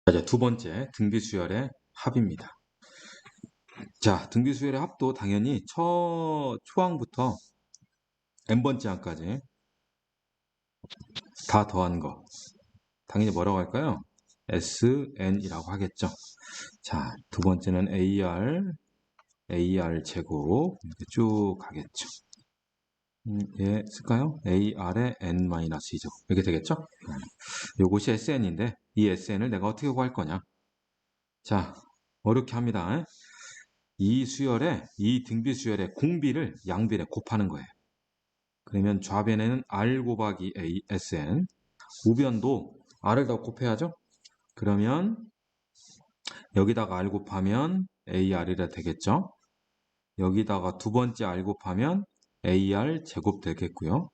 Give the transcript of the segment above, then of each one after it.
이제 두 번째 등비수열의 합입니다. 자, 등비수열의 합도 당연히 초항부터 n번째 항까지 다 더한 거. 당연히 뭐라고 할까요? SN이라고 하겠죠. 자, 두 번째는 AR 제곱 이렇게 쭉 가겠죠. 얘 쓸까요? AR의 N-2제곱 이렇게 되겠죠? 요것이 SN인데 이 SN을 내가 어떻게 구할 거냐? 자, 어렵게 합니다. 이 등비 수열의 공비를 양변에 곱하는 거예요. 그러면 좌변에는 R 곱하기 A, SN, 우변도 R을 더 곱해야죠. 그러면 여기다가 R 곱하면 AR이라 되겠죠. 여기다가 두 번째 R 곱하면 AR 제곱 되겠고요.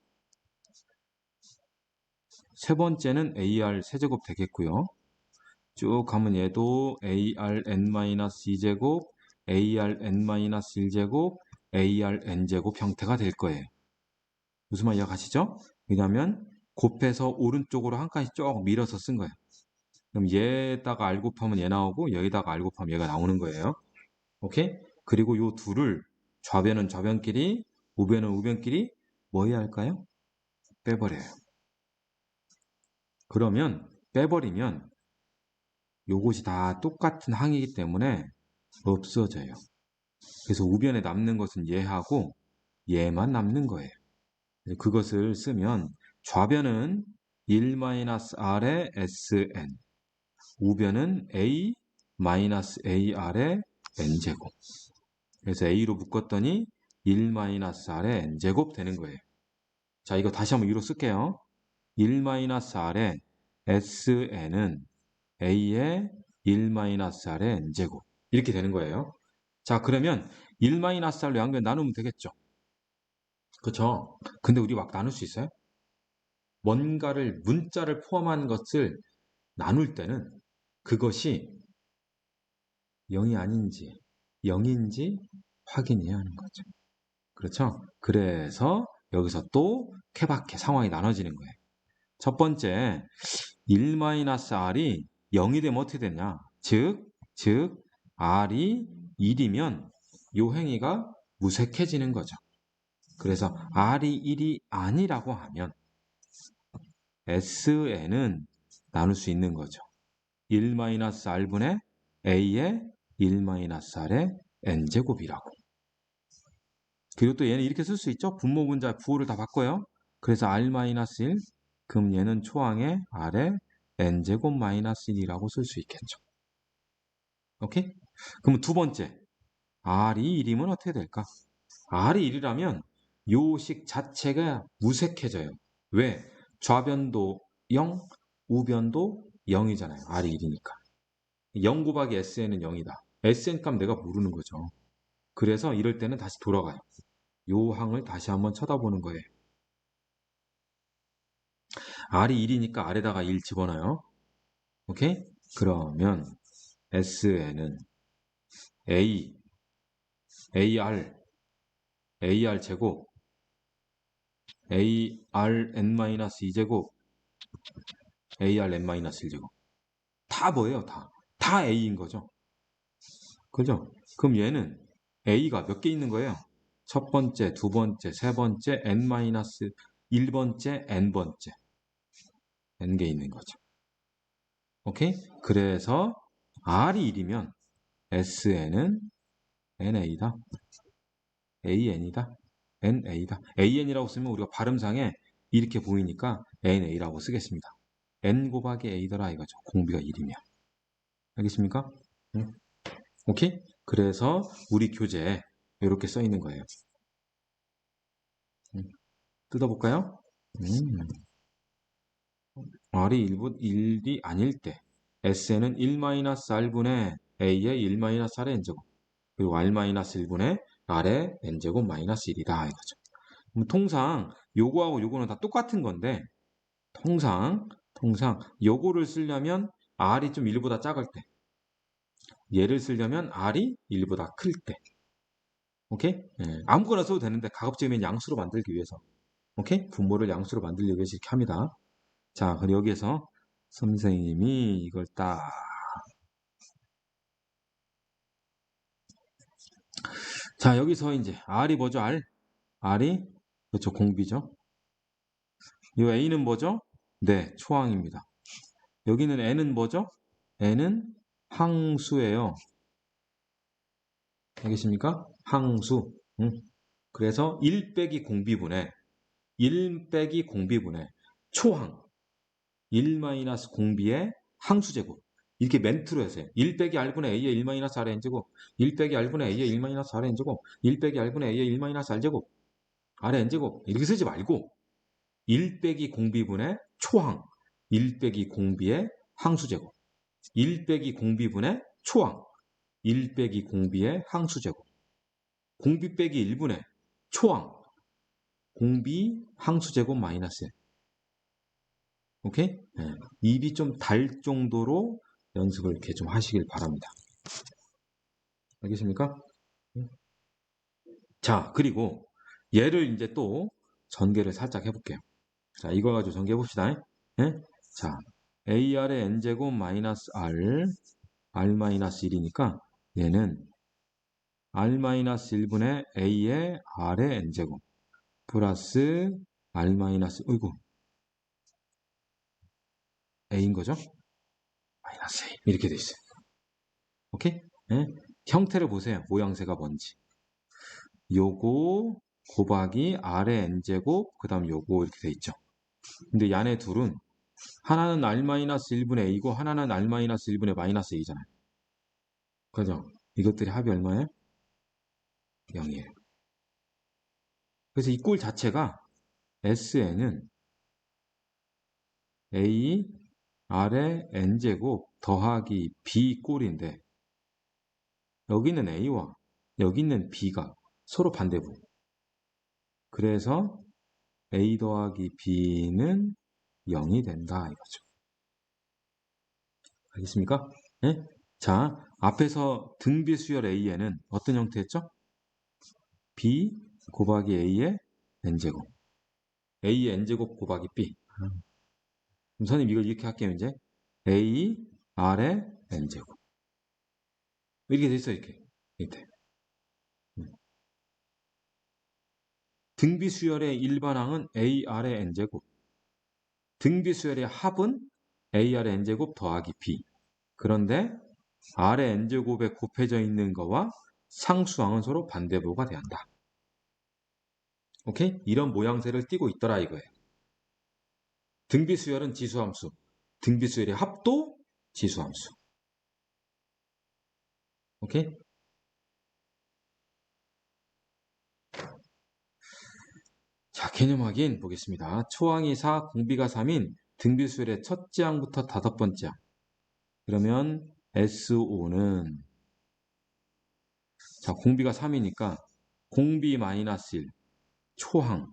세 번째는 AR 세제곱 되겠고요. 쭉 가면 얘도 ARN-2제곱, ARN-1제곱, ARN제곱 형태가 될 거예요. 무슨 말 이해가시죠? 왜냐하면 곱해서 오른쪽으로 한 칸씩 쭉 밀어서 쓴 거예요. 그럼 얘에다가 R 곱하면 얘 나오고 여기다가 R 곱하면 얘가 나오는 거예요. 오케이? 그리고 요 둘을 좌변은 좌변끼리, 우변은 우변끼리 뭐 해야 할까요? 빼버려요. 그러면 빼버리면 요것이 다 똑같은 항이기 때문에 없어져요. 그래서 우변에 남는 것은 얘하고 얘만 남는 거예요. 그것을 쓰면 좌변은 1-R의 SN, 우변은 A-AR의 N제곱. 그래서 A로 묶었더니 1-R의 N제곱 되는 거예요. 자, 이거 다시 한번 위로 쓸게요. 1-R의 SN은 A의 1-R의 N제곱. 이렇게 되는 거예요. 자, 그러면 1-R로 양변 나누면 되겠죠. 그쵸? 근데 우리 막 나눌 수 있어요? 뭔가를, 문자를 포함한 것을 나눌 때는 그것이 0이 아닌지 0인지 확인해야 하는 거죠. 그렇죠? 그래서 여기서 또 케바케 상황이 나눠지는 거예요. 첫 번째, 1-R이 0이 되면 어떻게 되냐? 즉, R이 1이면 요 행위가 무색해지는 거죠. 그래서 R이 1이 아니라고 하면 SN은 나눌 수 있는 거죠. 1-R분의 A의 1-R의 N제곱이라고. 그리고 또 얘는 이렇게 쓸 수 있죠. 분모 분자 부호를 다 바꿔요. 그래서 R-1, 그럼 얘는 초항의 R의 N제곱 마이너스 1이라고 쓸 수 있겠죠. 오케이? 그럼 두 번째, R이 1이면 어떻게 될까? R이 1이라면 요식 자체가 무색해져요. 왜? 좌변도 0, 우변도 0이잖아요. R이 1이니까. 0 곱하기 SN은 0이다. SN 값 내가 모르는 거죠. 그래서 이럴 때는 다시 돌아가요. 요 항을 다시 한번 쳐다보는 거예요. R이 1이니까 R에다가 1 집어넣어요. 오케이? 그러면 SN은 A, AR 제곱, ARN-2제곱, ARN-1제곱. 다 뭐예요? 다 A인 거죠. 그죠? 그럼 얘는 A가 몇 개 있는 거예요? 첫 번째, 두 번째, 세 번째, N-1번째, N번째. N개 있는 거죠. 오케이? 그래서 R이 1이면 SN은 NA다. AN이다. NA다. AN이라고 쓰면 우리가 발음상에 이렇게 보이니까 NA라고 쓰겠습니다. N 곱하기 A더라 이거죠. 공비가 1이면. 알겠습니까? 응? 오케이? 그래서 우리 교재에 이렇게 써 있는 거예요. 뜯어볼까요? R이 1이 아닐 때 S는 1-R분의 A의 1-R의 N제곱 그리고 R-1분의 R의 N제곱 마이너스 1이다 이거죠. 그럼 통상 요거하고 요거는 다 똑같은 건데 통상 요거를 쓰려면 R이 좀 1보다 작을 때 얘를 쓰려면 R이 1보다 클 때 오케이? 아무거나 써도 되는데 가급적이면 양수로 만들기 위해서 오케이? 분모를 양수로 만들기 위해서 이렇게 합니다. 자, 그럼 여기에서 선생님이 이걸 딱 자, 여기서 이제 R이 뭐죠? R이 그렇죠. 공비죠. 이 A는 뭐죠? 네, 초항입니다. 여기는 N은 뭐죠? N은 항수예요. 알겠습니까? 항수. 그래서 1 빼기 공비분의 1 빼기 공비분의 초항 1 마이너스 공비의 항수제곱. 이렇게 멘트로 해서요. 1 빼기 R분의 A의 1 마이너스 R의 N제곱 1 빼기 R분의 A의 1 마이너스 R의 N제곱 1 빼기 R분의 A의 1 마이너스 R제곱 R의 N제곱 이렇게 쓰지 말고 1 빼기 공비분의 초항 1 빼기 공비의 항수제곱 1 빼기 공비분의 초항 1 빼기 공비의 항수제곱 공비 빼기 1분의 초항 공비 항수제곱 마이너스 1. 오케이? 네. 입이 좀 달 정도로 연습을 이렇게 좀 하시길 바랍니다. 알겠습니까? 자, 그리고 얘를 이제 또 전개를 살짝 해볼게요. 자, 이거 가지고 전개해 봅시다. 네? 자, AR의 N제곱 마이너스 R 마이너스 1이니까 얘는 R 마이너스 1분의 A의 R의 N제곱 플러스 R 마이너스, 어이구, A인 거죠? 마이너스 A. 이렇게 돼 있어요. 오케이? 네? 형태를 보세요. 모양새가 뭔지. 요거 곱하기 R의 N제곱, 그 다음 요거 이렇게 돼 있죠. 근데 이 안에 둘은 하나는 R-1분의 A고 하나는 R-1분의 마이너스 A잖아요. 그죠? 이것들이 합이 얼마예요? 0이에요. 그래서 이 꼴 자체가 SN은 A, R의 N제곱 더하기 B 꼴인데 여기는 A와 여기는 B가 서로 반대부. 그래서 A 더하기 B는 0이 된다 이거죠. 알겠습니까? 네? 자, 앞에서 등비수열 A에는 어떤 형태였죠? B 곱하기 A의 N제곱. A의 N제곱 곱하기 B. 그럼 선생님 이걸 이렇게 할게요. 이제 A, R의 N제곱. 이렇게 돼 있어요. 이렇게. 이렇게. 등비수열의 일반항은 AR의 N제곱. 등비수열의 합은 AR의 N제곱 더하기 B. 그런데 R의 N제곱에 곱해져 있는 거와 상수항은 서로 반대부호가 돼야 한다. 오케이? 이런 모양새를 띠고 있더라 이거예요. 등비수열은 지수함수. 등비수열의 합도 지수함수. 오케이? 자, 개념 확인 보겠습니다. 초항이 4, 공비가 3인 등비수열의 첫째 항부터 다섯 번째 항. 그러면 SO는 자, 공비가 3이니까 공비 마이너스 1, 초항,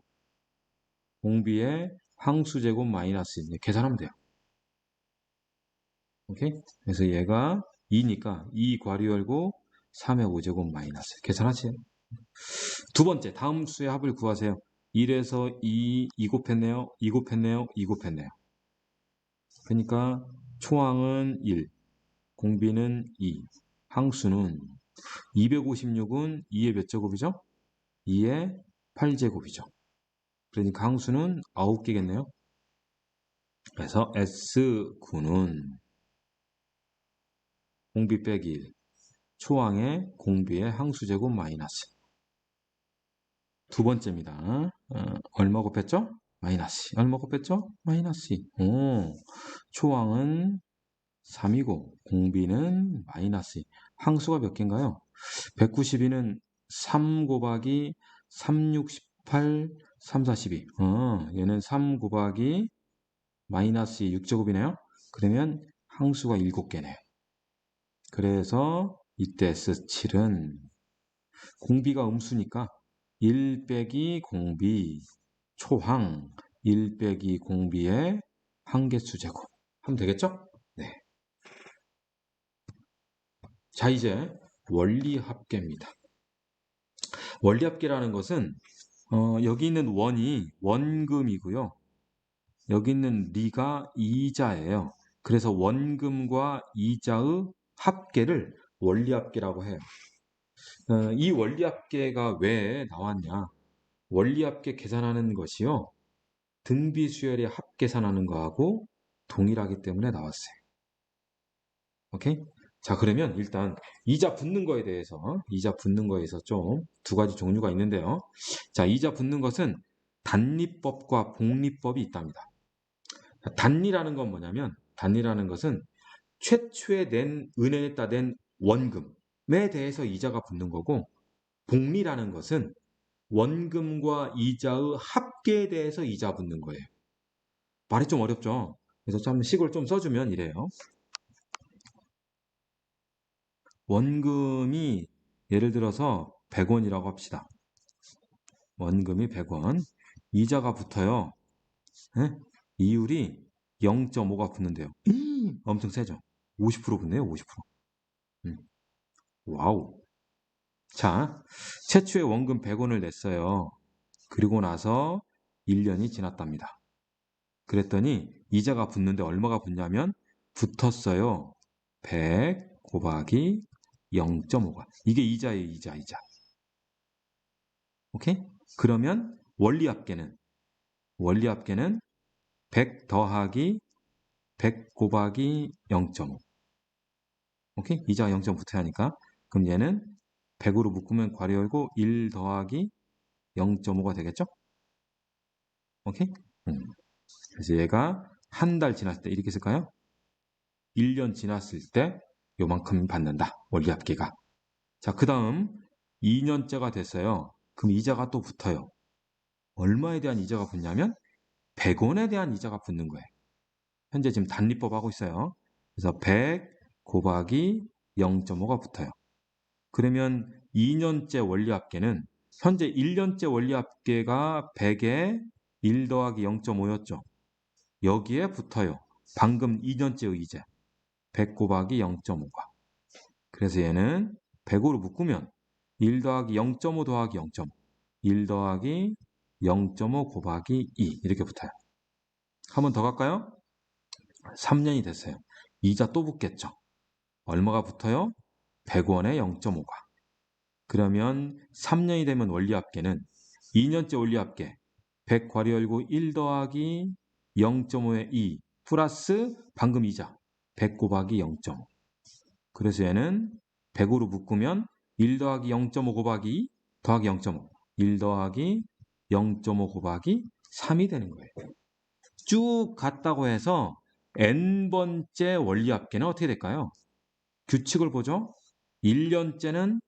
공비의 항수제곱 마이너스 1. 계산하면 돼요. 오케이? 그래서 얘가 2니까 2 괄호 열고 3의 5제곱 마이너스. 계산하세요. 두 번째, 다음 수의 합을 구하세요. 1에서 2 곱했네요. 2 곱했네요. 2 곱했네요. 그러니까 초항은 1, 공비는 2, 항수는 256은 2의 몇 제곱이죠? 2의 8제곱이죠. 그러니까 항수는 9개겠네요. 그래서 S9는 공비 빼기 1, 초항의 공비의 항수제곱 마이너스. 두 번째입니다. 얼마 곱했죠? 마이너스. 얼마 곱했죠? 마이너스. 초항은 3이고 공비는 마이너스. 항수가 몇 개인가요? 192는 3 곱하기 3, 6, 18, 3, 4, 12. 얘는 3 곱하기 마이너스 6제곱이네요. 그러면 항수가 7개네요. 그래서 이때 S7은 공비가 음수니까 1 빼기 공비 초항 1 빼기 공비의 한개수 제곱 하면 되겠죠? 네. 자, 이제 원리합계입니다. 원리합계라는 것은 여기 있는 원이 원금이고요. 여기 있는 리가 이자예요. 그래서 원금과 이자의 합계를 원리합계라고 해요. 이 원리합계가 왜 나왔냐? 원리합계 계산하는 것이요. 등비수열의 합 계산하는 거하고 동일하기 때문에 나왔어요. 오케이? 자, 그러면 일단 이자 붙는 거에 대해서 좀 두 가지 종류가 있는데요. 자, 이자 붙는 것은 단리법과 복리법이 있답니다. 단리라는 건 뭐냐면 단리라는 것은 최초에 은행에다 낸 원금에 대해서 이자가 붙는 거고, 복리라는 것은 원금과 이자의 합계에 대해서 이자 붙는 거예요. 말이 좀 어렵죠? 그래서 참 식을 좀 써주면 이래요. 원금이 예를 들어서 100원이라고 합시다. 원금이 100원. 이자가 붙어요. 예? 이율이 0.5가 붙는데요. 엄청 세죠? 50% 붙네요, 50%. 와우. 자, 최초의 원금 100원을 냈어요. 그리고 나서 1년이 지났답니다. 그랬더니 이자가 붙는데 얼마가 붙냐면 붙었어요. 100 곱하기 0.5가. 이게 이자예요, 이자. 오케이? 그러면 원리합계는 100 더하기 100 곱하기 0.5. 오케이? 이자가 0.5 붙어야 하니까. 그럼 얘는 100으로 묶으면 괄호 열고 1 더하기 0.5가 되겠죠? 오케이? 그래서 얘가 한 달 지났을 때 이렇게 쓸까요? 1년 지났을 때 요만큼 받는다. 원리합계가. 자, 그 다음 2년째가 됐어요. 그럼 이자가 또 붙어요. 얼마에 대한 이자가 붙냐면 100원에 대한 이자가 붙는 거예요. 현재 지금 단리법 하고 있어요. 그래서 100 곱하기 0.5가 붙어요. 그러면 2년째 원리합계는 현재 1년째 원리합계가 100에 1 더하기 0.5였죠. 여기에 붙어요. 방금 2년째의 이자. 100 곱하기 0.5가. 그래서 얘는 100으로 묶으면 1 더하기 0.5 더하기 0.5. 1 더하기 0.5 곱하기 2. 이렇게 붙어요. 한 번 더 갈까요? 3년이 됐어요. 이자 또 붙겠죠. 얼마가 붙어요? 100원에 0.5가. 그러면 3년이 되면 원리합계는 2년째 원리합계 100 괄호 열고 1 더하기 0.5의 2 플러스 방금 이자 100 곱하기 0.5. 그래서 얘는 100으로 묶으면 1 더하기 0.5 곱하기 2 더하기 0.5. 1 더하기 0.5 곱하기 3이 되는 거예요. 쭉 갔다고 해서 n번째 원리합계는 어떻게 될까요? 규칙을 보죠. 1년째는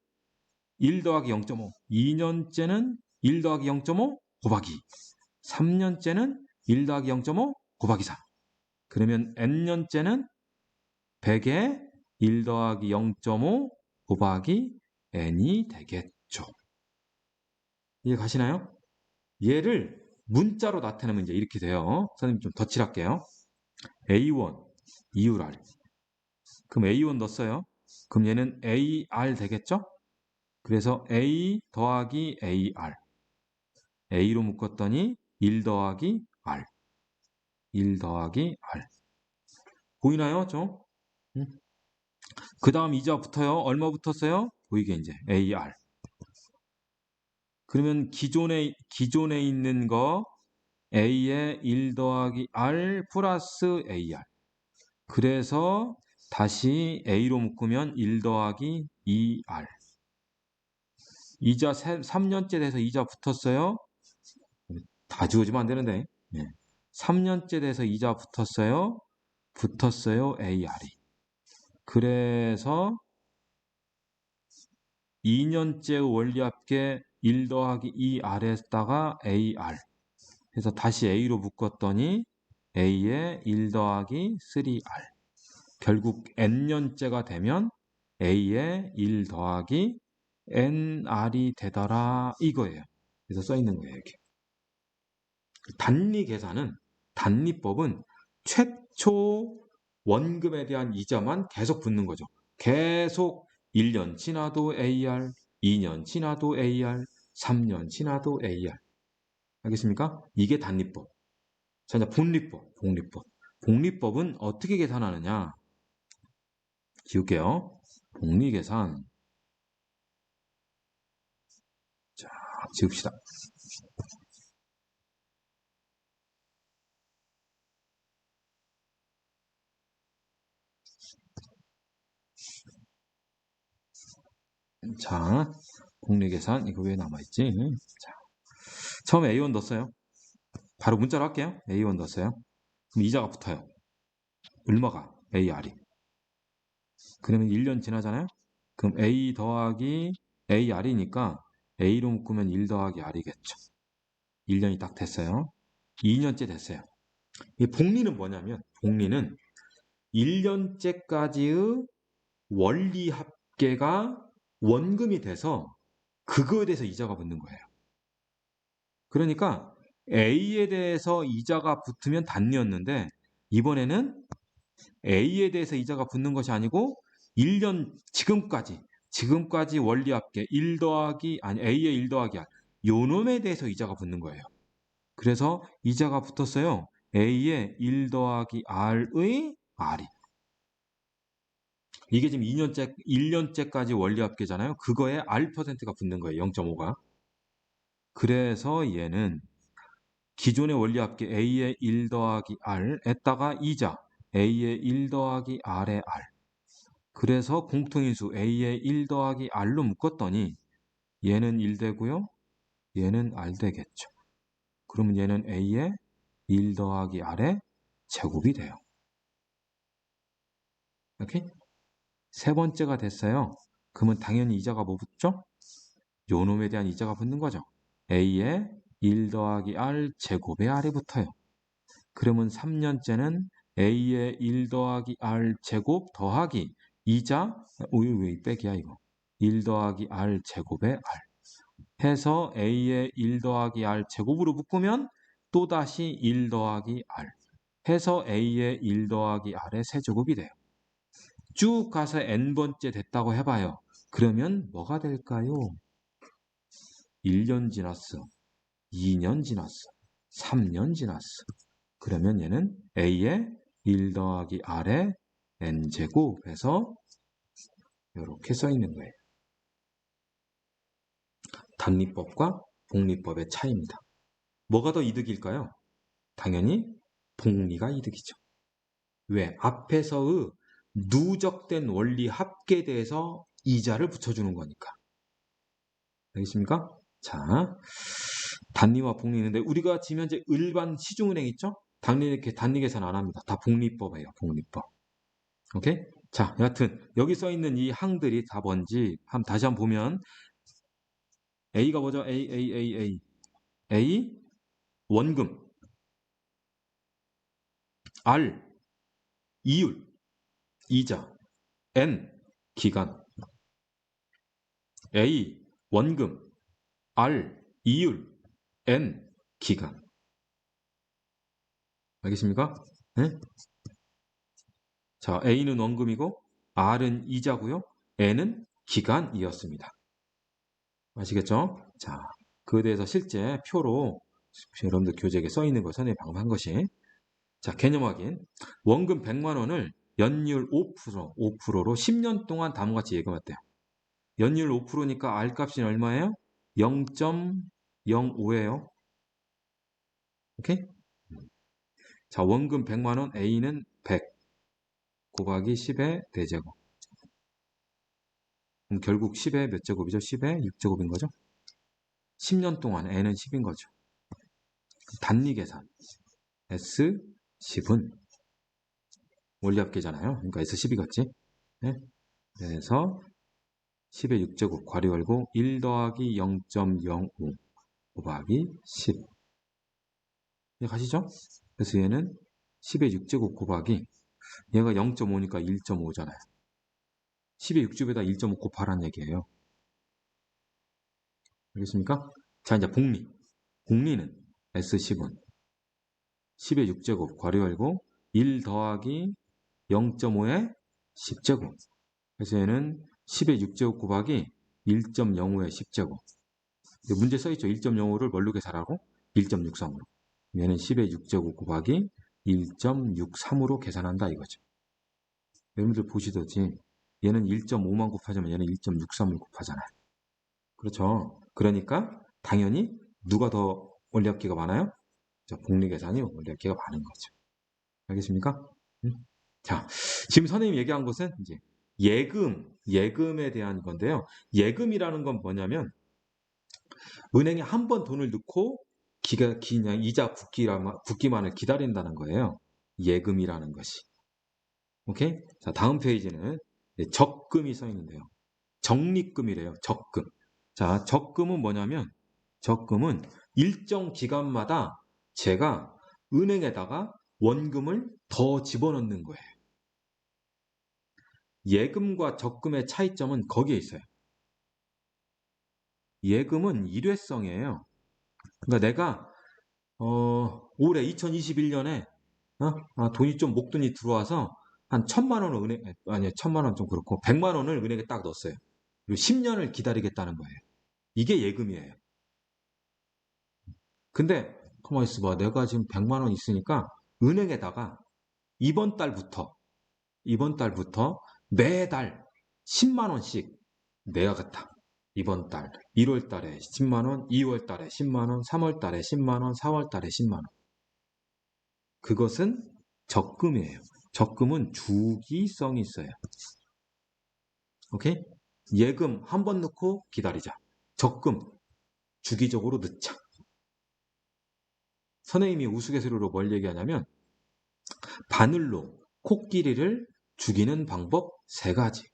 1 더하기 0.5, 2년째는 1 더하기 0.5 곱하기 3년째는 1 더하기 0.5 곱하기 4. 그러면 n년째는 100에 1 더하기 0.5 곱하기 n이 되겠죠. 이해 가시나요? 얘를 문자로 나타내면 이제 이렇게 돼요. 선생님 좀 덧칠할게요. A1, 2UR. 그럼 A1 넣었어요. 그럼 얘는 AR 되겠죠? 그래서 A 더하기 AR. A로 묶었더니 1 더하기 R. 1 더하기 R. 보이나요? 그 다음 이자 붙어요. 얼마 붙었어요? 보이게 이제 AR. 그러면 기존에 있는 거 A에 1 더하기 R 플러스 AR. 그래서 다시 A로 묶으면 1 더하기 2R. 이자 3년째 돼서 이자 붙었어요. 다 지워지면 안 되는데. 3년째 돼서 이자 붙었어요. AR이. 그래서 2년째 원리합계 1 더하기 2R에다가 AR. 그래서 다시 A로 묶었더니 A에 1 더하기 3R. 결국 N년째가 되면 A에 1 더하기 NR이 되더라 이거예요. 그래서 써 있는 거예요. 이렇게. 단리법은 최초 원금에 대한 이자만 계속 붙는 거죠. 계속 1년 지나도 AR, 2년 지나도 AR, 3년 지나도 AR. 알겠습니까? 이게 단리법. 자, 이제 복리법. 복리법은 어떻게 계산하느냐? 지울게요. 복리계산. 지읍시다. 자, 복리계산 이거 왜 남아있지? 자, 처음에 A1 넣었어요. 바로 문자로 할게요. A1 넣었어요. 그럼 이자가 붙어요. 얼마가? AR이. 그러면 1년 지나잖아요. 그럼 A 더하기 AR이니까 A로 묶으면 1 더하기 R이겠죠. 1년이 딱 됐어요. 2년째 됐어요. 이 복리는 뭐냐면 복리는 1년째까지의 원리 합계가 원금이 돼서 그거에 대해서 이자가 붙는 거예요. 그러니까 A에 대해서 이자가 붙으면 단리였는데 이번에는 A에 대해서 이자가 붙는 것이 아니고 1년 지금까지 원리 합계 1 더하기 아니 A의 1 더하기 R 요 놈에 대해서 이자가 붙는 거예요. 그래서 이자가 붙었어요. A의 1 더하기 R의 R이. 이게 지금 1년째까지 원리 합계잖아요. 그거에 R%가 붙는 거예요. 0.5가. 그래서 얘는 기존의 원리 합계 A의 1 더하기 R에다가 이자 A의 1 더하기 R의 R. 그래서 공통인수 A의 1 더하기 R로 묶었더니 얘는 1 되고요. 얘는 R 되겠죠. 그러면 얘는 A의 1 더하기 R의 제곱이 돼요. 오케이? 세 번째가 됐어요. 그러면 당연히 이자가 뭐 붙죠? 요 놈에 대한 이자가 붙는 거죠. A의 1 더하기 R 제곱의 R이 붙어요. 그러면 3년째는 A의 1 더하기 R 제곱 더하기 이자 왜 빼기야 이거 1 더하기 R 제곱의 R 해서 A의 1 더하기 R 제곱으로 묶으면 또다시 1 더하기 R 해서 A의 1 더하기 R의 세제곱이 돼요. 쭉 가서 n번째 됐다고 해봐요. 그러면 뭐가 될까요? 1년 지났어. 2년 지났어. 3년 지났어. 그러면 얘는 A의 1 더하기 R의 n제곱해서 이렇게 써 있는 거예요. 단리법과 복리법의 차이입니다. 뭐가 더 이득일까요? 당연히 복리가 이득이죠. 왜? 앞에서의 누적된 원리 합계에 대해서 이자를 붙여주는 거니까. 알겠습니까? 자, 단리와 복리 있는데 우리가 지금 현재 일반 시중은행 있죠? 단리 계산 안 합니다. 다 복리법이에요. 복리법. 오케이? 자, 여하튼 여기 써 있는 이 항들이 다 뭔지 다시 한번 보면 A가 뭐죠? A 원금 R 이율 이자 N 기간 A 원금 R 이율 N 기간 알겠습니까? 네? 자, A는 원금이고 R은 이자고요. N은 기간이었습니다. 아시겠죠? 자, 그에 대해서 실제 표로 여러분들 교재에 써 있는 걸 선생님이 방금 한 것이 자, 개념 확인. 원금 100만 원을 연율 5%로 10년 동안 다음과 같이 예금했대요. 연율 5%니까 R 값이 얼마예요? 0.05예요. 오케이? 자, 원금 100만 원 A는 100 곱하기 10의 대제곱. 그럼 결국 10의 몇 제곱이죠? 10의 6제곱인 거죠? 10년 동안 N은 10인 거죠. 단리 계산. S10은 원리합계잖아요. 그러니까 S12겠지. 네? 그래서 10의 6제곱 괄호 열고 1 더하기 0.05 곱하기 10. 이해 가시죠? 그래서 얘는 10의 6제곱 곱하기 얘가 0.5니까 1.5잖아요. 10의 6제곱에다 1.5 곱하라는 얘기예요. 알겠습니까? 자, 이제 복리. 복리는 S10은 10의 6제곱 괄호 열고 1 더하기 0.5의 10제곱. 그래서 얘는 10의 6제곱 곱하기 1.05의 10제곱. 문제 써있죠. 1.05를 뭘로 계산하고? 1.63으로. 얘는 10의 6제곱 곱하기 1.63으로 계산한다 이거죠. 여러분들 보시듯이 얘는 1.5만 곱하자면 얘는 1.63을 곱하잖아요. 그렇죠. 그러니까 당연히 누가 더 원리합계가 많아요? 복리계산이 원리합계가 많은 거죠. 알겠습니까? 자, 지금 선생님이 얘기한 것은 이제 예금에 대한 건데요. 예금이라는 건 뭐냐면 은행에 한 번 돈을 넣고 그냥 이자 붙기만을 기다린다는 거예요. 예금이라는 것이. 오케이? 자, 다음 페이지는 적금이 써 있는데요. 적립금이래요. 적금. 자, 적금은 뭐냐면 적금은 일정 기간마다 제가 은행에다가 원금을 더 집어넣는 거예요. 예금과 적금의 차이점은 거기에 있어요. 예금은 일회성이에요. 그러니까 내가 올해 2021년에 돈이 좀 목돈이 들어와서 한 1,000만 원을 아니 1,000만 원 좀 그렇고 100만 원을 은행에 딱 넣었어요. 그리고 10년을 기다리겠다는 거예요. 이게 예금이에요. 근데 가만히 있어봐. 내가 지금 100만 원 있으니까 은행에다가 이번 달부터 매달 10만 원씩 내야겠다. 이번 달 1월 달에 10만 원, 2월 달에 10만 원, 3월 달에 10만 원, 4월 달에 10만 원. 그것은 적금이에요. 적금은 주기성이 있어요. 오케이? 예금 한 번 넣고 기다리자. 적금 주기적으로 넣자. 선생님이 우스갯소리로 뭘 얘기하냐면 바늘로 코끼리를 죽이는 방법 3가지.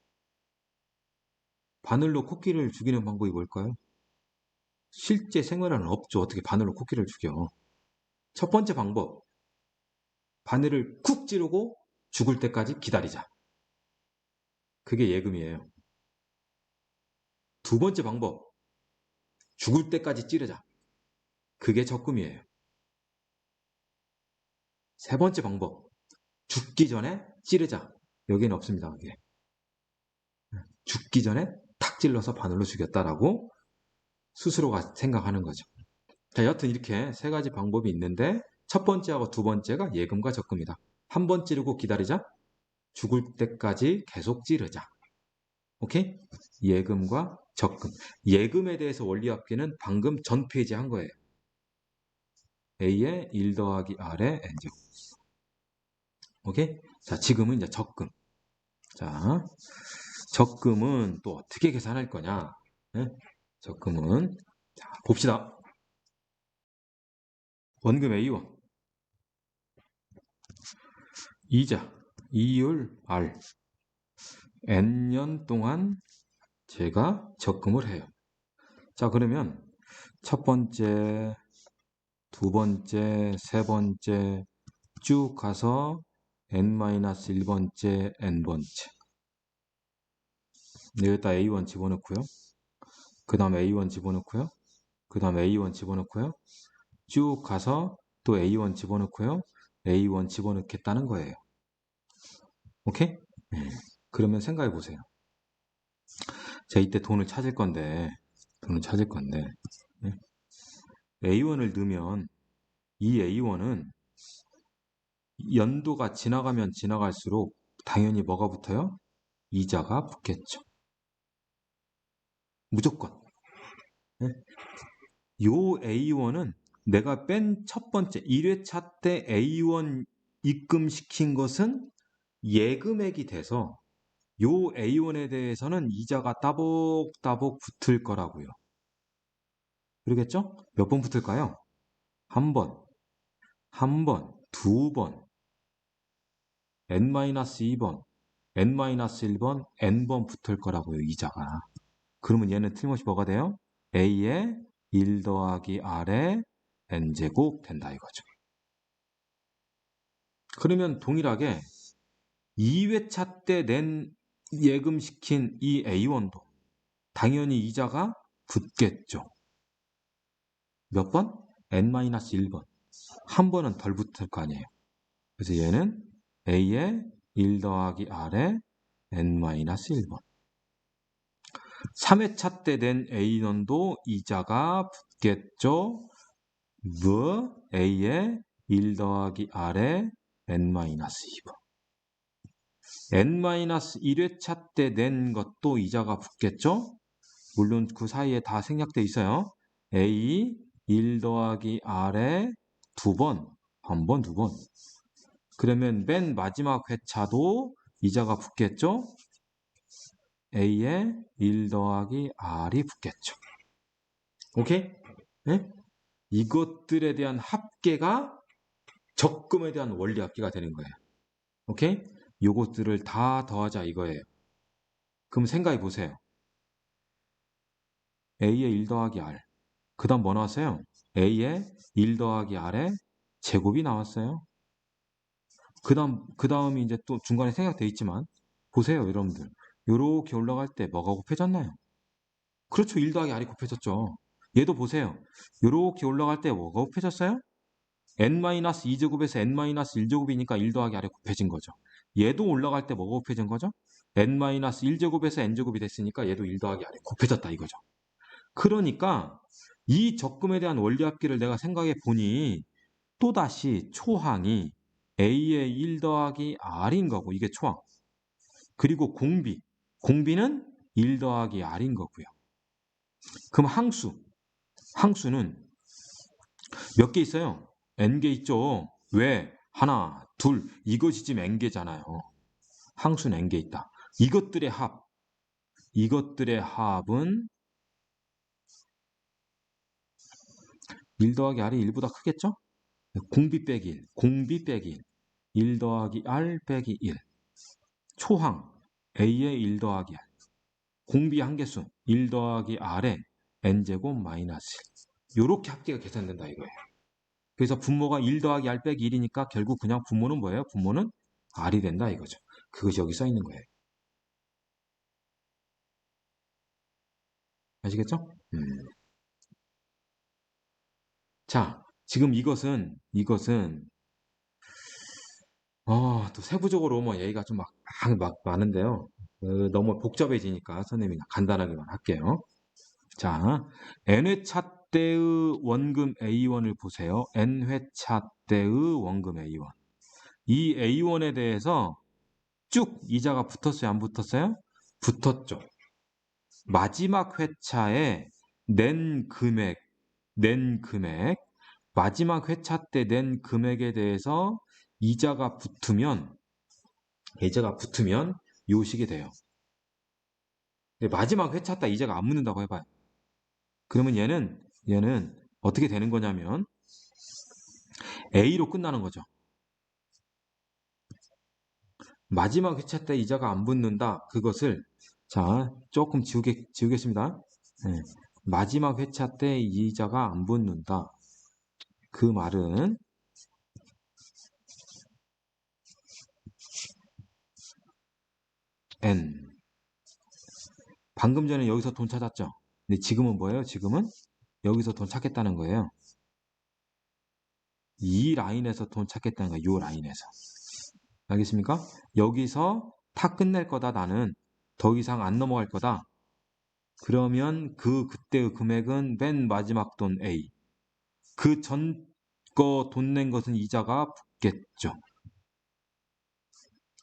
바늘로 코끼리를 죽이는 방법이 뭘까요? 실제 생활에는 없죠. 어떻게 바늘로 코끼리를 죽여. 첫 번째 방법, 바늘을 쿡 찌르고 죽을 때까지 기다리자. 그게 예금이에요. 두 번째 방법, 죽을 때까지 찌르자. 그게 적금이에요. 세 번째 방법, 죽기 전에 찌르자. 여기는 없습니다. 그게. 죽기 전에 탁 찔러서 바늘로 죽였다라고 스스로가 생각하는 거죠. 자, 여튼 이렇게 3가지 방법이 있는데 첫 번째하고 두 번째가 예금과 적금이다. 한 번 찌르고 기다리자. 죽을 때까지 계속 찌르자. 오케이? 예금과 적금. 예금에 대해서 원리합계는 방금 전 페이지에 한 거예요. A의 1 더하기 R의 N제곱. 오케이? 자, 지금은 이제 적금. 자, 적금은 또 어떻게 계산할 거냐? 네? 적금은 자, 봅시다. 원금 A1 이자 이율 R N년 동안 제가 적금을 해요. 자, 그러면 첫 번째, 두 번째, 세 번째 쭉 가서 n-1번째, n번째. 여기다 A1 집어넣고요. 그 다음 A1 집어넣고요. 그 다음 A1 집어넣고요. 쭉 가서 또 A1 집어넣고요. A1 집어넣겠다는 거예요. 오케이? 그러면 생각해 보세요. 자, 이때 돈을 찾을 건데 A1을 넣으면 이 A1은 연도가 지나가면 지나갈수록 당연히 뭐가 붙어요? 이자가 붙겠죠. 무조건. 요 A1은 내가 뺀 첫 번째 1회차 때 A1 입금시킨 것은 예금액이 돼서 요 A1에 대해서는 이자가 따복따복 붙을 거라고요. 그러겠죠? 몇 번 붙을까요? 한 번, 두 번, n-2번, n-1번, n번 붙을 거라고요, 이자가. 그러면 얘는 틀림없이 뭐가 돼요? A의 1 더하기 R의 N제곱 된다 이거죠. 그러면 동일하게 2회차 때 낸 예금시킨 이 A1도 당연히 이자가 붙겠죠. 몇 번? n-1번. 한 번은 덜 붙을 거 아니에요. 그래서 얘는 A의 1 더하기 R의 n-1번. 3회차 때 낸 A년도 이자가 붙겠죠. 뭐? A의 1 더하기 R의 n-2번. n-1회차 때 낸 것도 이자가 붙겠죠. 물론 그 사이에 다 생략돼 있어요. A 1 더하기 R에 두 번, 한 번, 두 번. 그러면 맨 마지막 회차도 이자가 붙겠죠? A에 1 더하기 R이 붙겠죠. 오케이? 네? 이것들에 대한 합계가 적금에 대한 원리 합계가 되는 거예요. 오케이? 요것들을 다 더하자 이거예요. 그럼 생각해 보세요. A에 1 더하기 R. 그 다음 뭐 나왔어요? A에 1 더하기 R의 제곱이 나왔어요. 그 다음이 이제 또 중간에 생략되어 있지만, 보세요, 여러분들. 요렇게 올라갈 때 뭐가 곱해졌나요? 그렇죠. 1 더하기 R이 곱해졌죠. 얘도 보세요. 요렇게 올라갈 때 뭐가 곱해졌어요? n-2제곱에서 n-1제곱이니까 1 더하기 R이 곱해진 거죠. 얘도 올라갈 때 뭐가 곱해진 거죠? n-1제곱에서 n제곱이 됐으니까 얘도 1 더하기 R이 곱해졌다 이거죠. 그러니까 이 적금에 대한 원리합계를 내가 생각해 보니 또다시 초항이 A의 1 더하기 R인 거고, 이게 초항. 그리고 공비는 1 더하기 R인 거고요. 그럼 항수는 몇 개 있어요? n개 있죠. 왜? 하나, 둘, 이것이 지금 n개잖아요. 항수는 n개 있다. 이것들의 합은 1 더하기 R이 1보다 크겠죠? 공비 빼기 1, 1 더하기 R 빼기 1. 초항 A의 1 더하기 R. 공비 한개수 1 더하기 R의 n제곱 마이너스 1. 요렇게 합계가 계산된다 이거예요. 그래서 분모가 1 더하기 R 빼기 1이니까 결국 그냥 분모는 뭐예요? 분모는 R이 된다 이거죠. 그것이 여기 써 있는 거예요. 아시겠죠? 자, 지금 이것은 또 세부적으로 뭐 얘기가 좀 막 많은데요. 너무 복잡해지니까 선생님이 간단하게만 할게요. 자, n회차 때의 원금 A1을 보세요. n회차 때의 원금 A1. 이 A1에 대해서 쭉 이자가 붙었어요? 안 붙었어요? 붙었죠. 마지막 회차에 낸 금액, 마지막 회차 때 낸 금액에 대해서 이자가 붙으면 요식이 돼요. 마지막 회차 때 이자가 안 붙는다고 해봐요. 그러면 얘는 어떻게 되는 거냐면 A로 끝나는 거죠. 마지막 회차 때 이자가 안 붙는다. 그것을 자 조금 지우겠습니다. 네. 마지막 회차 때 이자가 안 붙는다. 그 말은 N. 방금 전에 여기서 돈 찾았죠? 근데 지금은 뭐예요? 지금은 여기서 돈 찾겠다는 거예요. 이 라인에서 돈 찾겠다는 거예요. 이 라인에서. 알겠습니까? 여기서 다 끝낼 거다. 나는 더 이상 안 넘어갈 거다. 그러면 그때의 금액은 맨 마지막 돈 A. 그 전 거 돈 낸 것은 이자가 붙겠죠.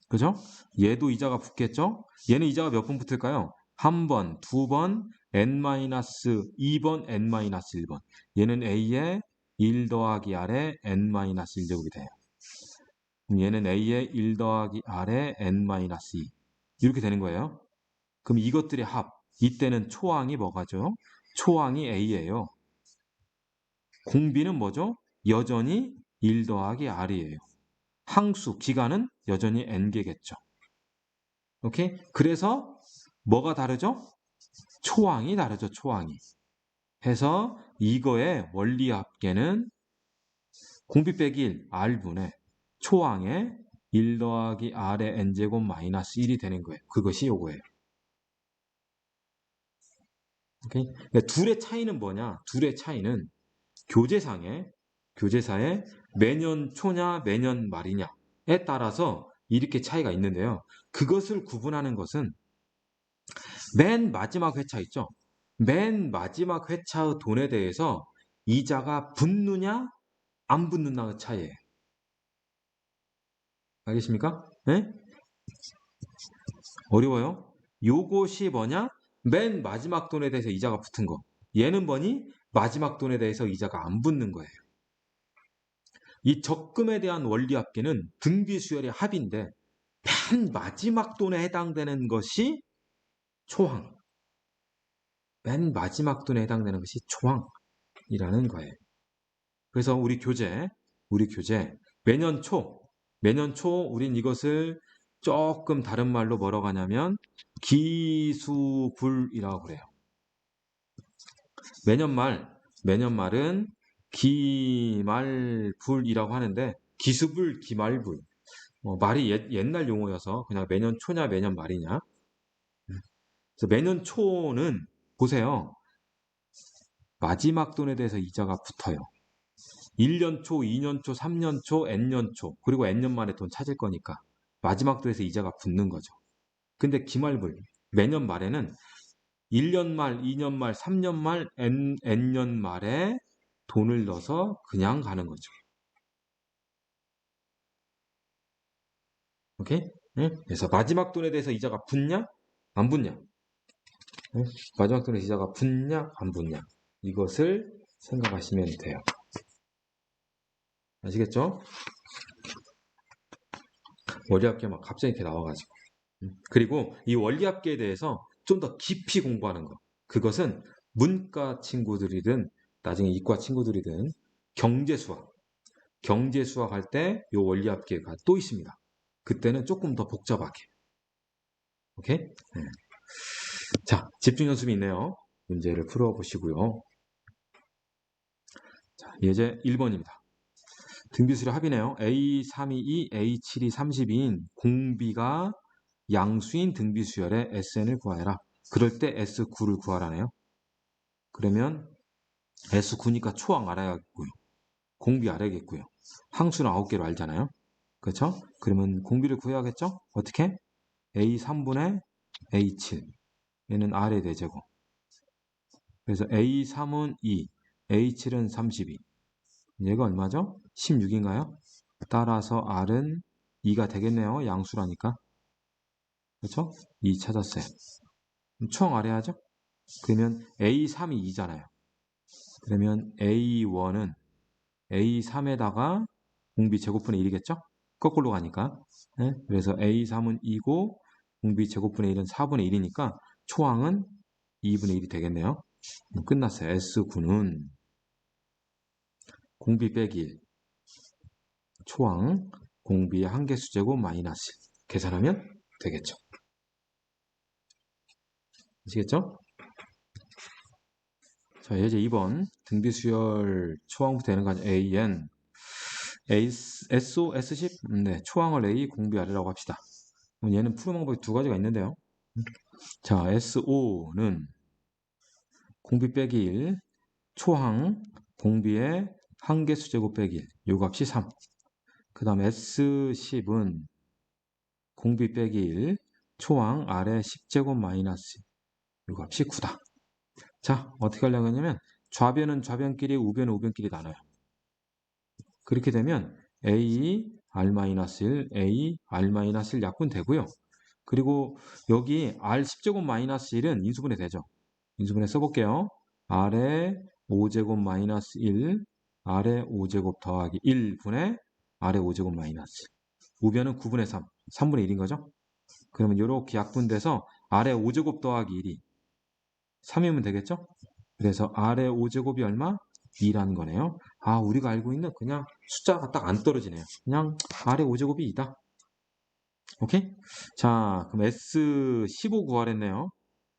그죠? 얘도 이자가 붙겠죠? 얘는 이자가 몇 번 붙을까요? 한 번, 두 번, n-2번, n-1번. 얘는 A의 1 더하기 R의 n-1제곱이 돼요. 그럼 얘는 A의 1 더하기 R의 n-2. 이렇게 되는 거예요. 그럼 이것들의 합. 이때는 초항이 뭐가죠? 초항이 A예요. 공비는 뭐죠? 여전히 1 더하기 R이에요. 항수, 기간은 여전히 n개겠죠. 오케이? 그래서 뭐가 다르죠? 초항이 다르죠, 초항이. 해서 이거의 원리 합계는 공비 빼기 1, R분의 초항의 1 더하기 R의 n제곱 마이너스 1이 되는 거예요. 그것이 요거예요. 오케이? 그러니까 둘의 차이는 뭐냐? 둘의 차이는 교재사에 매년 초냐, 매년 말이냐에 따라서 이렇게 차이가 있는데요. 그것을 구분하는 것은 맨 마지막 회차 있죠? 맨 마지막 회차의 돈에 대해서 이자가 붙느냐, 안 붙느냐의 차이예요. 알겠습니까? 네? 어려워요? 요것이 뭐냐? 맨 마지막 돈에 대해서 이자가 붙은 거. 얘는 뭐니? 마지막 돈에 대해서 이자가 안 붙는 거예요. 이 적금에 대한 원리합계는 등비 수열의 합인데 맨 마지막 돈에 해당되는 것이 초항. 맨 마지막 돈에 해당되는 것이 초항이라는 거예요. 그래서 우리 교재 매년 초 우린 이것을 조금 다른 말로 뭐라고 하냐면 기수불이라고 그래요. 매년 말은 기말불이라고 하는데 기수불, 기말불. 말이 옛날 용어여서 그냥 매년 초냐 매년 말이냐. 그래서 매년 초는 보세요. 마지막 돈에 대해서 이자가 붙어요. 1년 초, 2년 초, 3년 초, N년 초, 그리고 N년 만에 돈 찾을 거니까 마지막 돈에서 이자가 붙는 거죠. 근데 기말불, 매년 말에는 1년 말, 2년 말, 3년 말, N년 말에 돈을 넣어서 그냥 가는 거죠. 오케이? 네? 그래서 마지막 돈에 대해서 이자가 붙냐? 안 붙냐? 네? 마지막 돈에 이자가 붙냐? 안 붙냐? 이것을 생각하시면 돼요. 아시겠죠? 원리합계 막 갑자기 이렇게 나와가지고. 그리고 이 원리합계에 대해서 좀 더 깊이 공부하는 거. 그것은 문과 친구들이든 나중에 이과 친구들이든 경제수학 할 때 이 원리합계가 또 있습니다. 그때는 조금 더 복잡하게. 오케이? 네. 자, 집중 연습이 있네요. 문제를 풀어보시고요. 자, 예제 1번입니다. 등비수를 합이네요. A322, A7이 32인 공비가 양수인 등비수열의 SN을 구하여라. 그럴 때 S9를 구하라네요. 그러면 S9니까 초항 알아야겠고요. 공비 알아야겠고요. 항수는 9개로 알잖아요. 그렇죠? 그러면 공비를 구해야겠죠? 어떻게? A3분의 A7. 얘는 R의 대제곱. 그래서 A3은 2, A7은 32. 얘가 얼마죠? 16인가요? 따라서 R은 2가 되겠네요. 양수라니까. 그렇죠? 2 찾았어요. 초항 알아야죠? 그러면 A3이 2잖아요. 그러면 A1은 A3에다가 공비 제곱분의 1이겠죠? 거꾸로 가니까. 네? 그래서 A3은 2고 공비 제곱분의 1은 4분의 1이니까 초항은 2분의 1이 되겠네요. 끝났어요. S9는 공비 빼기 1, 초항, 공비의 한개수제곱 마이너스 1. 계산하면 되겠죠. 아시겠죠? 자, 예제 2번 등비수열 초항부터 되는 거 아니에요. AN SO, S10? 네, 초항을 A, 공비 R이라고 합시다. 그럼 얘는 푸는 방법이 두 가지가 있는데요. 자, SO는 공비 빼기 1, 초항, 공비의 한개수제곱 빼기 1, 요 값이 3. 그 다음 S10은 공비 빼기 1, 초항, 아래 10제곱 마이너스 요 값이 9다. 자, 어떻게 하려고 하냐면 좌변은 좌변끼리, 우변은 우변끼리 나눠요. 그렇게 되면 A, R-1, A, R-1 약분 되고요. 그리고 여기 R 10제곱 마이너스 1은 인수분해 되죠. 인수분해 써볼게요. R의 5제곱 마이너스 1, R의 5제곱 더하기 1분의 R의 5제곱 마이너스 1. 우변은 9분의 3, 3분의 1인 거죠. 그러면 이렇게 약분돼서 R의 5제곱 더하기 1이 3이면 되겠죠? 그래서 R의 5제곱이 얼마? 2라는 거네요. 아, 우리가 알고 있는 그냥 숫자가 딱 안 떨어지네요. 그냥 R의 5제곱이 2다. 오케이? 자, 그럼 S15 구하랬네요.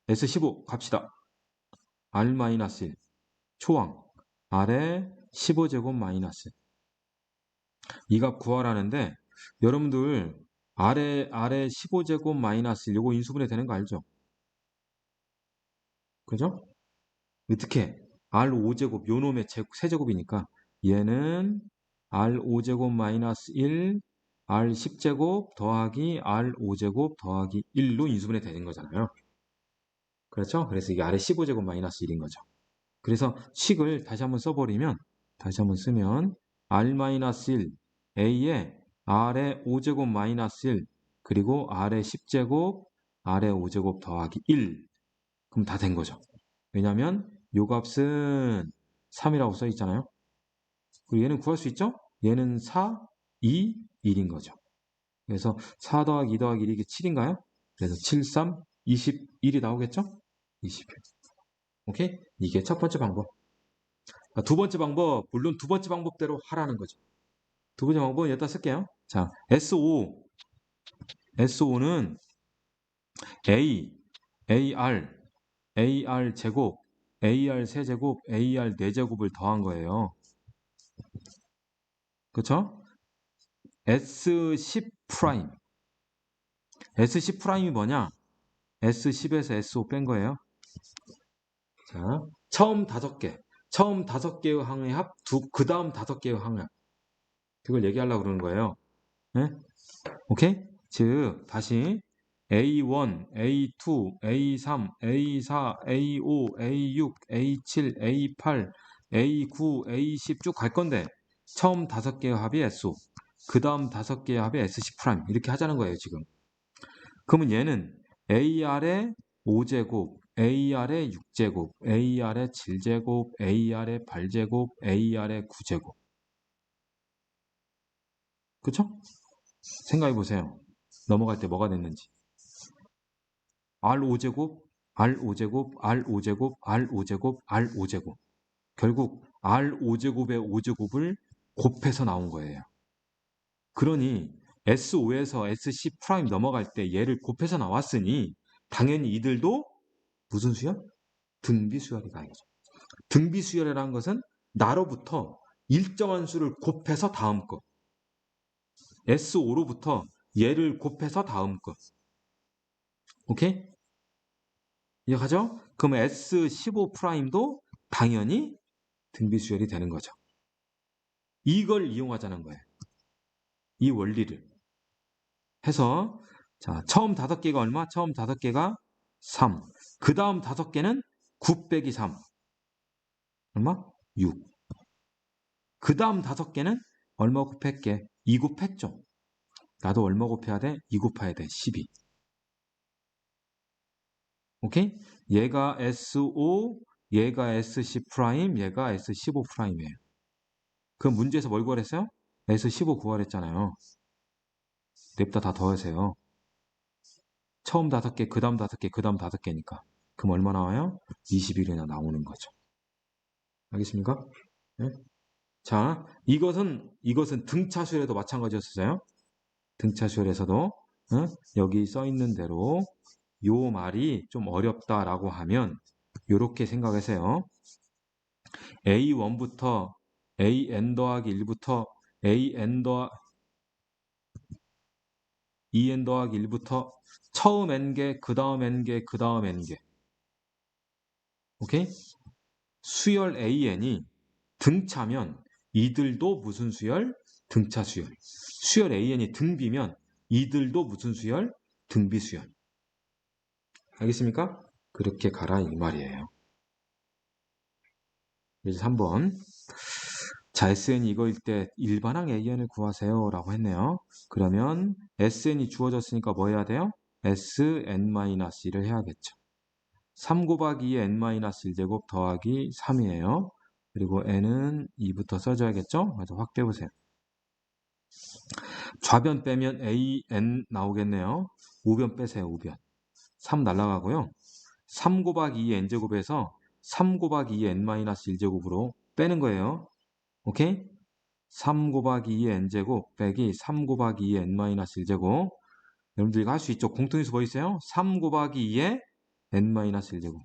S15 갑시다. R-1 초항 R의 15제곱 마이너스 이 값 구하라는데 여러분들 R의 15제곱 마이너스 요거 인수분해 되는 거 알죠? 그죠? 어떻게? R5제곱 요 놈의 세제곱이니까 얘는 R5제곱 마이너스 1 R10제곱 더하기 R5제곱 더하기 1로 인수분해 되는 거잖아요. 그렇죠? 그래서 이게 R의 15제곱 마이너스 1인 거죠. 그래서 식을 다시 한번 써버리면 다시 한번 쓰면 R-1 A에 R의 5제곱 마이너스 1 그리고 R의 10제곱 R의 5제곱 더하기 1 그럼 다 된 거죠. 왜냐하면 요 값은 3이라고 써 있잖아요. 그리고 얘는 구할 수 있죠? 얘는 4, 2, 1인 거죠. 그래서 4 더하기 2 더하기 1이 이게 7인가요? 그래서 7, 3, 21이 나오겠죠? 21. 오케이? 이게 첫 번째 방법. 두 번째 방법, 물론 두 번째 방법대로 하라는 거죠. 두 번째 방법은 여기다 쓸게요. 자, SO. SO는 A, AR, AR 제곱, AR 세제곱, AR 4제곱을 더한 거예요. 그쵸? S10 프라임. S10 프라임이 뭐냐? S10에서 SO 뺀 거예요. 자, 처음 5개. 처음 5개의 항의 합, 그 다음 5개의 항의 합. 그걸 얘기하려고 그러는 거예요. 네? 오케이? 즉, 다시 A1, A2, A3, A4, A5, A6, A7, A8, A9, A10 쭉 갈 건데 처음 5개의 합이 SO, 그 다음 5개의 합이 S10 프라임 이렇게 하자는 거예요, 지금. 그러면 얘는 AR의 5제곱, AR의 6제곱, AR의 7제곱, AR의 8제곱, AR의 9제곱. 그쵸? 생각해 보세요. 넘어갈 때 뭐가 됐는지. R5제곱, R5제곱, R5제곱, R5제곱, R5제곱. 결국 R5제곱의 5제곱을 곱해서 나온 거예요. 그러니 S5에서 S10 프라임 넘어갈 때 얘를 곱해서 나왔으니 당연히 이들도 무슨 수열? 등비 수열이다 이거죠. 등비 수열이라는 것은 나로부터 일정한 수를 곱해서 다음 것. S5로부터 얘를 곱해서 다음 것. 오케이? 이해가죠? 그러면 S15 프라임도 당연히 등비 수열이 되는 거죠. 이걸 이용하자는 거예요. 이 원리를 해서 자, 처음 5개가 얼마? 처음 5개가 3. 그 다음 5개는 9 빼기 3. 얼마? 6. 그 다음 5개는 얼마 곱할게? 2 곱했죠. 나도 얼마 곱해야 돼? 2 곱해야 돼. 12. 오케이? 얘가 S5, 얘가 S10 프라임, 얘가 S15 프라임이에요. 그 문제에서 뭘 구하랬어요? S15 구하랬잖아요. 냅다 다 더하세요. 처음 5개, 그 다음 5개, 그 다음 5개니까. 그럼 얼마 나와요? 21이나 나오는 거죠. 알겠습니까? 네? 자, 이것은 등차수열에도 마찬가지였어요. 등차수열에서도 여기 써 있는 대로 요 말이 좀 어렵다라고 하면 이렇게 생각하세요. A1부터 AN 더하기 1부터 AN 더하기 2N 더하기 1부터 처음 N개, 그 다음 N개, 그 다음 N개. 오케이? 수열 AN이 등차면 이들도 무슨 수열? 등차 수열. 수열 AN이 등비면 이들도 무슨 수열? 등비 수열. 알겠습니까? 그렇게 가라 이 말이에요. 이제 3번. 자, SN이 이거일 때 일반항 AN을 구하세요 라고 했네요. 그러면 SN이 주어졌으니까 뭐 해야 돼요? SN-1를 해야겠죠. 3 곱하기 2의 n-1제곱 더하기 3이에요. 그리고 n은 2부터 써줘야겠죠? 그래서 확대해보세요. 좌변 빼면 an 나오겠네요. 우변 빼세요. 우변. 3 날라가고요. 3 곱하기 2의 n제곱에서 3 곱하기 2의 n-1제곱으로 빼는 거예요. 오케이? 3 곱하기 2의 n제곱 빼기 3 곱하기 2의 n-1제곱. 여러분들 이거 할 수 있죠? 공통인수 뭐 있어요? 3 곱하기 2의 n-1제곱.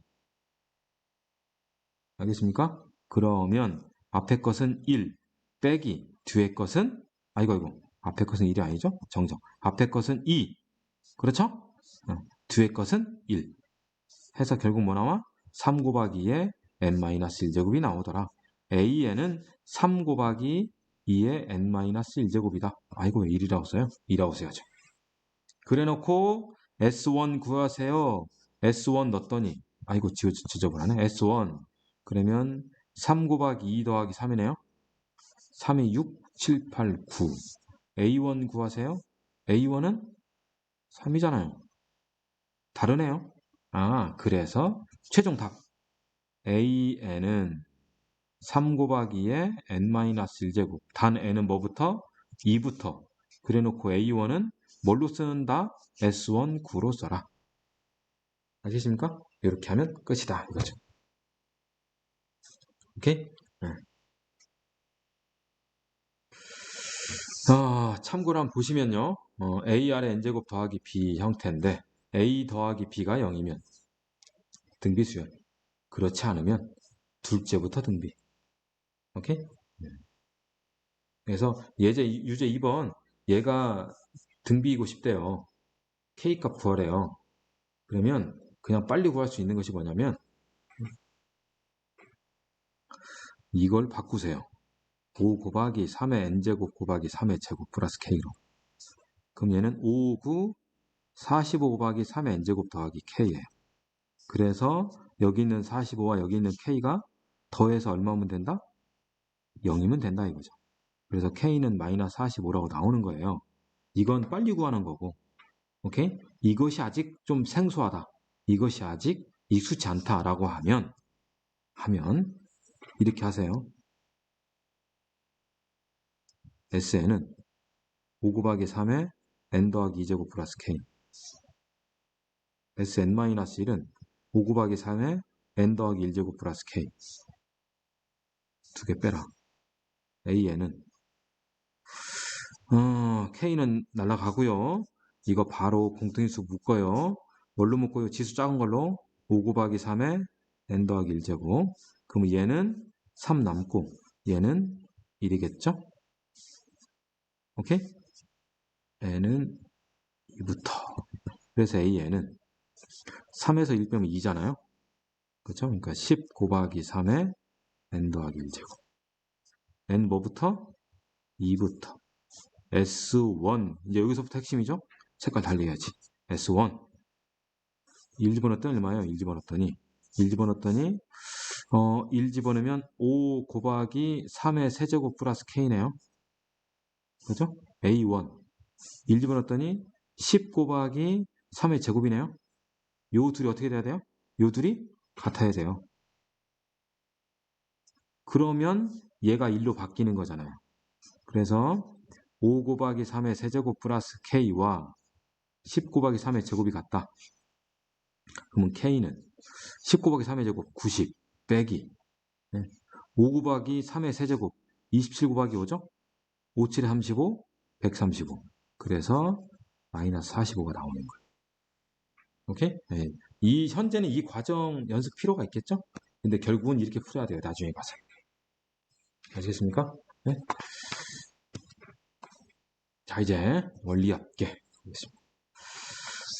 알겠습니까? 그러면 앞에 것은 1 빼기 뒤에 것은 아이고 앞에 것은 1이 아니죠? 정정. 앞에 것은 2. 그렇죠? 뒤에 것은 1. 해서 결국 뭐 나와? 3 곱하기 2의 n-1제곱이 나오더라. AN은 3 곱하기 2의 n-1제곱이다. 아이고 왜 1이라고 써요? 2라고 써야죠. 그래놓고 S1 구하세요. S1 넣었더니 아이고 지저분하네. S1 그러면 3 곱하기 2 더하기 3이네요. 3이 6, 7, 8, 9. A1 구하세요. A1은 3이잖아요. 다르네요. 아, 그래서 최종 답. AN은 3 곱하기 2의 n-1제곱. 단 n은 뭐부터? 2부터. 그래 놓고 A1은 뭘로 쓰는다? S1 9로 써라. 아시겠습니까? 이렇게 하면 끝이다. 이거죠. 오케이? 네. 참고로 한번 보시면요. AR의 n제곱 더하기 B 형태인데 A 더하기 B가 0이면 등비 수열. 그렇지 않으면 둘째부터 등비. 오케이? 네. 그래서 유제 2번 얘가 등비이고 싶대요. K값 구하래요. 그러면 그냥 빨리 구할 수 있는 것이 뭐냐면 이걸 바꾸세요. 5 곱하기 3의 n제곱 곱하기 3의 제곱 플러스 K로. 그럼 얘는 5, 9, 45 곱하기 3의 n제곱 더하기 K예요. 그래서 여기 있는 45와 여기 있는 K가 더해서 얼마면 된다? 0이면 된다 이거죠. 그래서 K는 마이너스 45라고 나오는 거예요. 이건 빨리 구하는 거고. 오케이? 이것이 아직 좀 생소하다. 이것이 아직 익숙치 않다라고 하면 이렇게 하세요. SN은 5 곱하기 3의 n 더하기 2제곱 플러스 K. SN-1은 5 곱하기 3의 n 더하기 1제곱 플러스 K. 두 개 빼라. AN은 K는 날라가고요. 이거 바로 공통인수 묶어요. 뭘로 묶어요? 지수 작은 걸로 5 곱하기 3의 n 더하기 1제곱. 그럼 얘는 3 남고 얘는 1이겠죠? 오케이? n은 2부터. 그래서 AN은 3에서 1 빼면 2잖아요. 그렇죠? 그러니까 10 곱하기 3의 n 더하기 1제곱. n 뭐부터? 2부터. S1. 이제 여기서부터 핵심이죠? 색깔 달리해야지. S1. 1 집어넣었더니 얼마예요? 1 집어넣었더니 1 집어넣으면 5 곱하기 3의 세제곱 플러스 K네요. 그죠? A1. 1 집어넣었더니 10 곱하기 3의 제곱이네요. 요 둘이 어떻게 돼야 돼요? 요 둘이 같아야 돼요. 그러면 얘가 1로 바뀌는 거잖아요. 그래서 5 곱하기 3의 세제곱 플러스 K와 10 곱하기 3의 제곱이 같다. 그러면 K는 10 곱하기 3의 제곱 90 빼기 5 곱하기 3의 세제곱 27 곱하기 5죠? 5, 7에 35, 135. 그래서 마이너스 45가 나오는 거예요. 오케이? 네. 현재는 이 과정 연습 필요가 있겠죠? 근데 결국은 이렇게 풀어야 돼요. 나중에 가서. 아시겠습니까? 네? 자, 이제 원리합계 보겠습니다.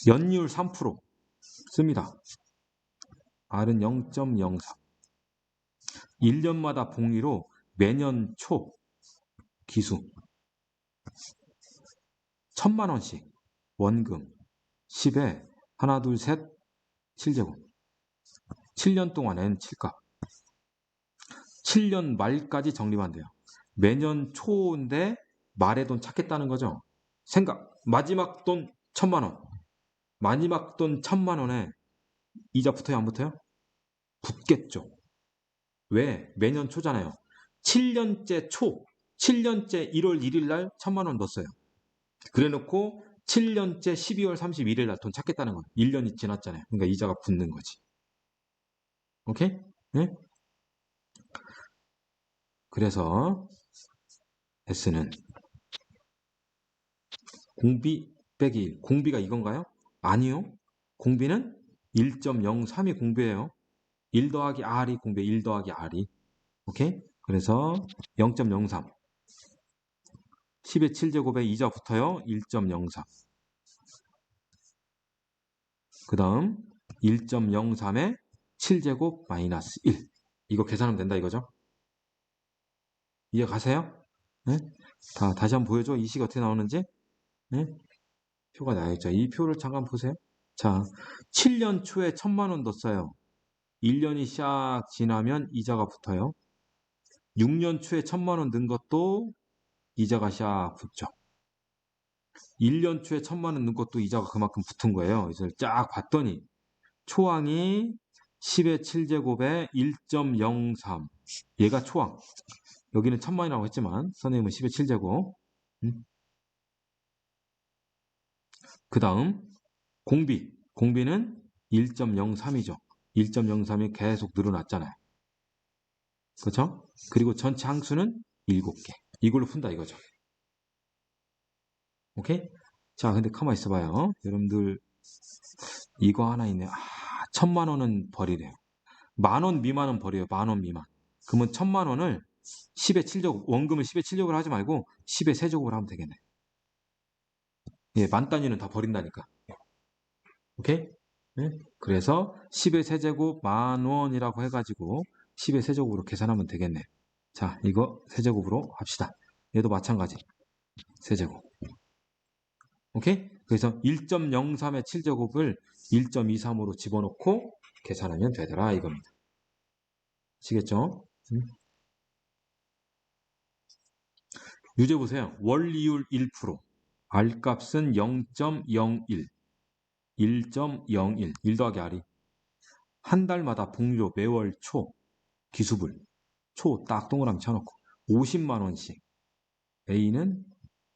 연율 3% 씁니다. R은 0.03. 1년마다 봉위로 매년 초 기수 1000만 원씩 원금 10에 하나 둘 셋 7제곱 7년 동안엔 7값 7년 말까지 정리만 돼요. 매년 초인데 말의 돈 찾겠다는 거죠. 마지막 돈 1000만 원. 마지막 돈 1000만 원에 이자 붙어요 안 붙어요? 붙겠죠. 왜? 매년 초잖아요. 7년째 1월 1일 날 1000만 원 넣었어요. 그래 놓고 7년째 12월 31일 날 돈 찾겠다는 거예요. 1년이 지났잖아요. 그러니까 이자가 붙는 거지. 오케이? 네? 그래서 S는 공비 빼기 1. 공비가 이건가요? 아니요. 공비는 1.03이 공비예요. 1 더하기 R이 공비, 1 더하기 R이. 오케이? 그래서 0.03. 10의 7제곱에 이자 붙어요. 1.03. 그 다음 1.03에 7제곱 마이너스 1. 이거 계산하면 된다 이거죠? 이해 가세요? 네? 다시 한번 보여줘. 이 식이 어떻게 나오는지. 네? 표가 나와있죠. 이 표를 잠깐 보세요. 자, 7년 초에 1000만 원 넣었어요. 1년이 샥 지나면 이자가 붙어요. 6년 초에 1000만 원 넣은 것도 이자가 샥 붙죠. 1년 초에 1000만 원 넣은 것도 이자가 그만큼 붙은 거예요. 그래서 쫙 봤더니 초항이 10의 7제곱에 1.03. 얘가 초항. 여기는 1000만이라고 했지만 선생님은 10의 7제곱. 그 다음 공비. 공비는 1.03이죠. 1.03이 계속 늘어났잖아요. 그렇죠? 그리고 전체 항수는 7개. 이걸로 푼다 이거죠. 오케이? 자, 근데 가만히 있어봐요. 여러분들 이거 하나 있네. 1000만 원은 버리래요. 10,000원 미만은 버려요. 10,000원 미만. 그러면 1000만 원을 10의 7제곱, 원금을 10의 7제곱을 하지 말고 10의 세제곱을 하면 되겠네. 예, 만 단위는 다 버린다니까. 오케이? 예? 그래서 10의 세제곱 10,000원이라고 해가지고 10의 세제곱으로 계산하면 되겠네. 자, 이거 세제곱으로 합시다. 얘도 마찬가지. 세제곱. 오케이? 그래서 1.03의 7제곱을 1.23으로 집어넣고 계산하면 되더라 이겁니다. 아시겠죠? 유제 보세요. 월이율 1%, R값은 0.01, 1.01, 1 더하기 R이 한 달마다 복리로 매월 초, 기수불, 초 딱 동그라미 쳐놓고 50만 원씩. A는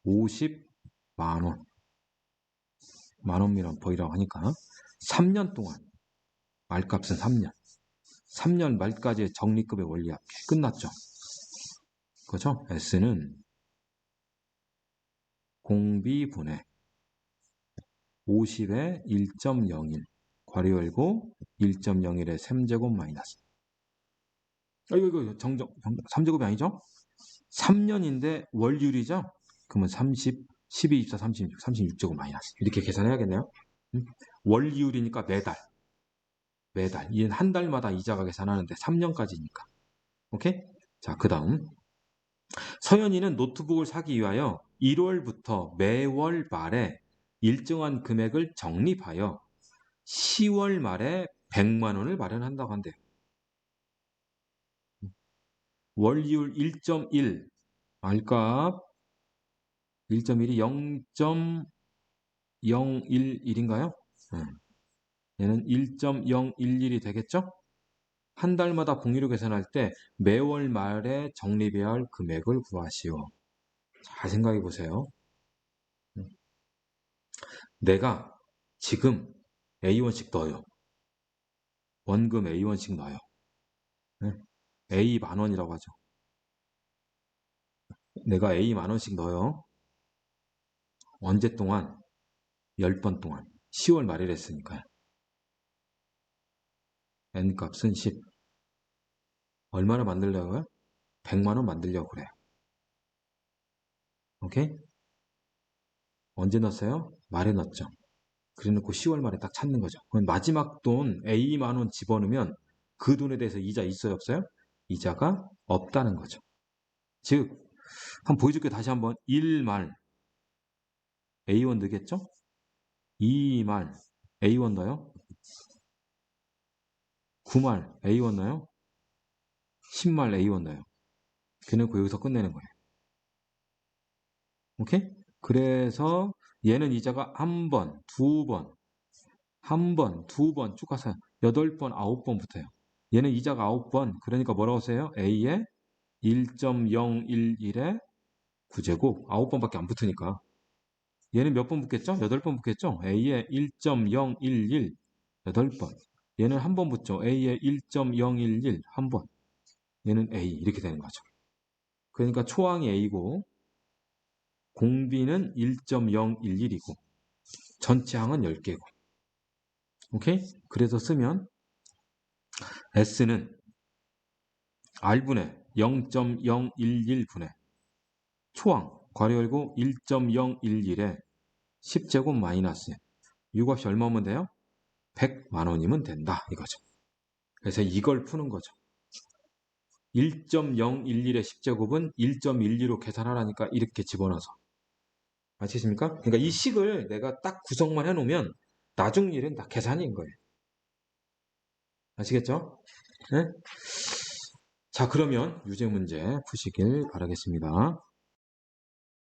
50만 원. 만원미만 버리라고 하니까 3년 동안 R값은 3년. 3년 말까지의 적립금의 원리합계 끝났죠. 그렇죠? S는 공비분의 50의 1.01 괄호 열고 1.01의 3제곱 마이너스. 이거 정정 3제곱이 아니죠? 3년인데 월율이죠? 그러면 30, 12, 24, 36, 36제곱 마이너스. 이렇게 계산해야겠네요. 월이율이니까 매달. 얘는 한 달마다 이자가 계산하는데 3년까지니까. 오케이? 자, 그 다음. 서연이는 노트북을 사기 위하여 1월부터 매월 말에 일정한 금액을 적립하여 10월 말에 100만 원을 마련한다고 한대요. 월이율 1.1, R값 1.1이 0.011인가요? 얘는 1.011이 되겠죠? 한 달마다 복리로 계산할 때 매월 말에 적립해야 할 금액을 구하시오. 잘 생각해 보세요. 내가 지금 A1씩 넣어요. 원금 A1씩 넣어요. A 10,000원이라고 하죠. 내가 A 10,000원씩 넣어요. 언제 동안? 10번 동안. 10월 말일 했으니까요. N값은 10. 얼마나 만들려고요? 100만 원 만들려고 그래요. 오케이? 언제 넣었어요? 말에 넣었죠. 그래놓고 10월 말에 딱 찾는 거죠. 그럼 마지막 돈 A 10,000원 집어넣으면 그 돈에 대해서 이자 있어요? 없어요? 이자가 없다는 거죠. 즉, 한번 보여줄게요. 다시 한번. 1말 A1 넣겠죠? 2말 A1 넣어요? 9말 A1 넣어요? 10말 A1 넣어요. 그래놓고 여기서 끝내는 거예요. 오케이? 그래서 얘는 이자가 한 번, 두 번, 한 번, 두 번 쭉 가서 8번, 9번 붙어요. 얘는 이자가 9번. 그러니까 뭐라고 써요? A에 1.011에 9제곱 9번밖에 안 붙으니까. 얘는 몇 번 붙겠죠? 8번 붙겠죠? A에 1.011 8번. 얘는 한 번 붙죠. A에 1.011 한 번. 얘는 A 이렇게 되는 거죠. 그러니까 초항이 A고 공비는 1.011이고 전체 항은 10개고. 오케이? 그래서 쓰면 S는 R분의 0.011분의 초항 괄호 열고 1.011에 10제곱 마이너스 6값이 얼마면 돼요? 100만 원이면 된다 이거죠. 그래서 이걸 푸는 거죠. 1.011의 10제곱은 1.12로 계산하라니까 이렇게 집어넣어서. 아시겠습니까? 그러니까 이 식을 내가 딱 구성만 해놓으면 나중 일은 다 계산인 거예요. 아시겠죠? 네? 자, 그러면 유제 문제 푸시길 바라겠습니다.